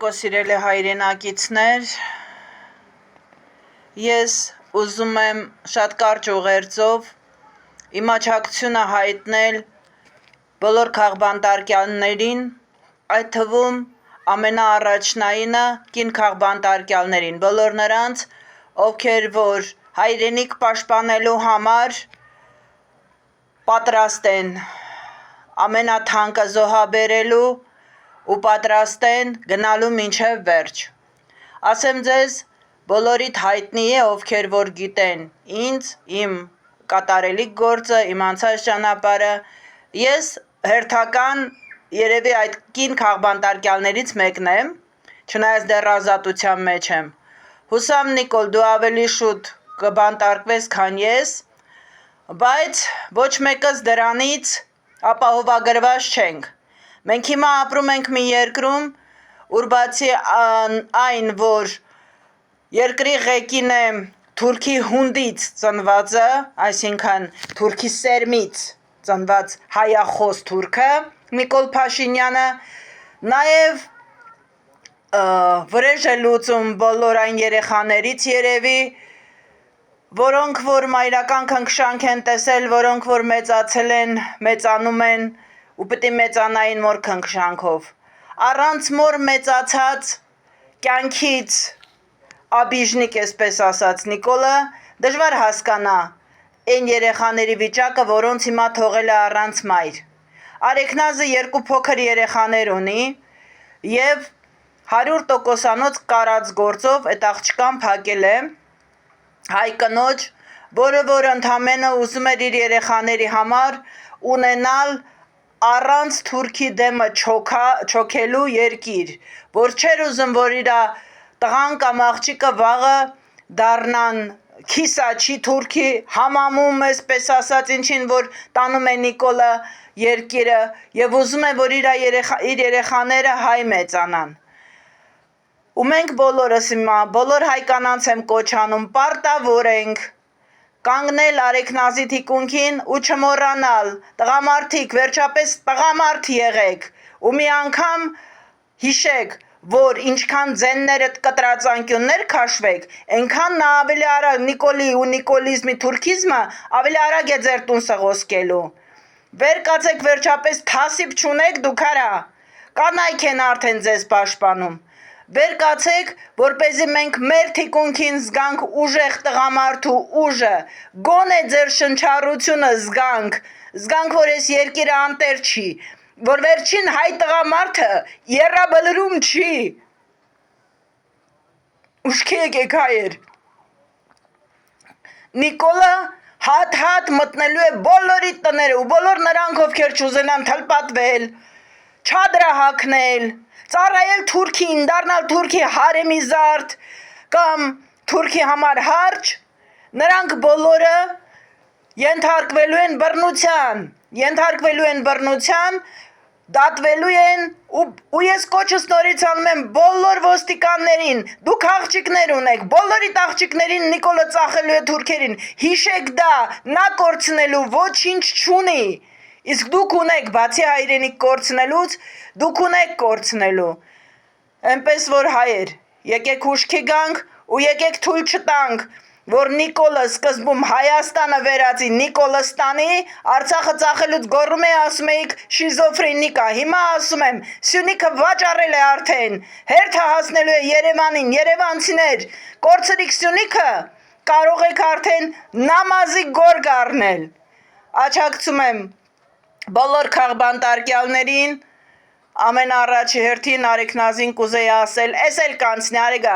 Երեկո սիրելի հայրենակիցներ, ես ուզում եմ շատ կարճ ուղերձով իմ աջակցությունը հայտնել բոլոր քաղբանտարկյալներին, այդ թվում ամենաառաջնայինը կին քաղբանտարկյալներին, բոլոր նրանց, ովքեր որ հայրենիք պաշտպանելու համար պատրաստ են ամենաթանկը զոհաբերելու ու պատրաստ են գնալու մինչև վերջ։ Ասեմ ձեզ, բոլորիդ հայտնի է, ովքեր որ գիտեն ինձ, իմ կատարելիք գործը, իմ անցած ճանապարհը, ես հերթական երևի այդ կին քաղբանտարկյալներից մեկն եմ, չնայած դեռ ազատության մեջ եմ։ Հուսամ Նիկոլ, դու ավելի շուտ կբանտարկվես, քան ես, բայց ոչ մեկս դրանից ապահովագրված չենք։ Մենք հիմա ապրում ենք մի երկրում, ուր բացի այն, որ երկրի ղեկին է թուրքի հունդից ծնվածը, այսինքն թուրքի սերմից ծնված հայախոս թուրքը, Նիկոլ Փաշինյանը, նաև վրեժ է լուծում բոլոր այն երեխաներից երևի, որոնք որ մայրական քնքշանք են տեսել, որոնք որ մեծացել են, մեծանում են ու պետք է մեծանային մոր քնքշանքով։ Առանց մոր մեծացած կյանքից աբիժնիկ, այսպես ասած Նիկոլը, դժվար հասկանա այն երեխաների վիճակը, որոնց հիմա թողել է առանց մայր։ Արեքնազը 2 փոքր երեխաներ ունի եւ 100%-անոց կարած գործով այդ աղջկան փակել է հայ կնոջ, որը որ ընդամենը ուզում էր իր երեխաների համար ունենալ առանց թուրքի դեմը չոքելու երկիր, որ չէր ուզում, որ իր տղան կամ աղջիկը վաղը դառնան քիսաչի թուրքի համամում, այսպես ասած, ինչին որ տանում է Նիկոլը երկիրը եւ ուզում է, որ իր երեխաները հայ մեծանան։ Ու մենք բոլորս հիմա, բոլոր հայ կանանց եմ կոչ անում, պարտավոր ենք կանգնել Արեքնազի թիկունքին ու չմոռանալ, տղամարդիկ, վերջապես տղամարդ եղեք ու մի անգամ հիշեք, որ ինչքան ձեններդ կտրածանկյուններ քաշվեք, այնքան նա ավելի արագ Նիկոլի ու նիկոլիզմի թուրքիզմը ավելի արագ է ձեր տուն սղոսկելու։ Վեր կացեք, վերջապես թասիբ չունեք դուք արա, կանայք են արդեն ձեզ պաշտպանում։ Վեր կացեք, որպեսզի մենք մեր թիկունքին զգանք ուժեղ տղամարդու ուժը, գոնե ձեր շնչառությունը զգանք, որ այս երկիրը անտեր չի, որ վերջին հայ տղամարդը եռաբլրում չի։ Ուշքի եկեք հայեր։ Նիկոլը հատ մտնելու է բոլորի տները ու բոլոր նրանք, ովքեր չուզենան թլպատվել, չադրա հագնել, ծառայել թուրքին, դառնալ թուրքի հարեմի զարդ կամ թուրքի համար հարջ, նրանք բոլորը ենթարկվելու են բռնության, դատվելու են ու ես կոչս նորից անում եմ բոլոր ոստիկաններին, դուք աղջիկներ ունեք, բոլորիդ աղջիկներին Նիկոլը ծախելու է թուրքերին, հիշեք դա, նա կորցնելու ոչինչ չունի, իսկ դուք ունեք, բացի հայրենիք կորցնելուց, դուք ունեք կորցնելու, այնպես որ հայեր, եկեք ուշքի գանք ու եկեք թույլ չտանք, որ Նիկոլը սկզբում Հայաստանը վերածի Նիկոլստանի, Արցախը ծախելուց գոռում է, ասում էիք շիզոֆրենիկա, հիմա ասում եմ, Սյունիքը վաճառել է արդեն, հերթը հասնելու է Երևանին, երևանցիներ, կորցրիք Սյունիքը, կարող եք արդեն նամազի գորգ առնել։ Աջակցում եմ բոլոր քաղբանտարկյալներին, ամենառաջի հերթին Արեքնազին կուզեի ասել, էս էլ կանցնի Արեգա,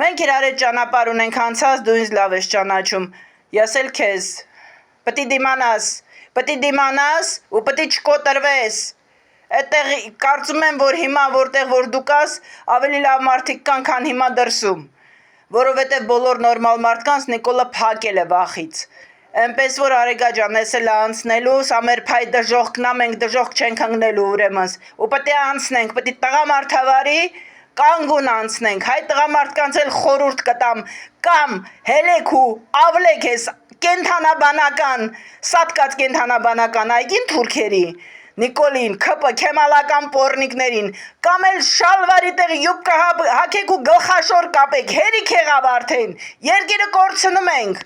մենք իրար հետ ճանապարհ ունենք անցած, դու ինձ լավ ես ճանաչում, ես էլ քեզ, պետք է դիմանաս ու պետք է չկոտրվես, այդտեղ կարծում եմ, որ հիմա որտեղ որ դու կաս, ավելի լավ մարդիկ կան, քան հիմա դրսում, որովհետև բոլոր նորմալ մարդկանց Նիկոլը փակել է վախից։ Այնպես որ Արեգա ջան, ես էլ անցնելու, սա մեր փայ դժողքն է, մենք դժողք չենք հանգնելու ուրեմն, ու պետք է անցնենք, պետք է տղամարդավարի կանգուն անցնենք, հայ տղամարդկանց էլ խորհուրդ կտամ, կամ հելեք ու ավլեք ես կենթանաբանական, սատկած կենթանաբանական այգին թուրքերի, Նիկոլին, քպը, քեմալական պորնիկներին, կամ էլ շալվարի տեղ յուբկա հագեք ու գլխաշոր կապեք, հերիք եղավ արդեն, երկիրը կորցնում ենք։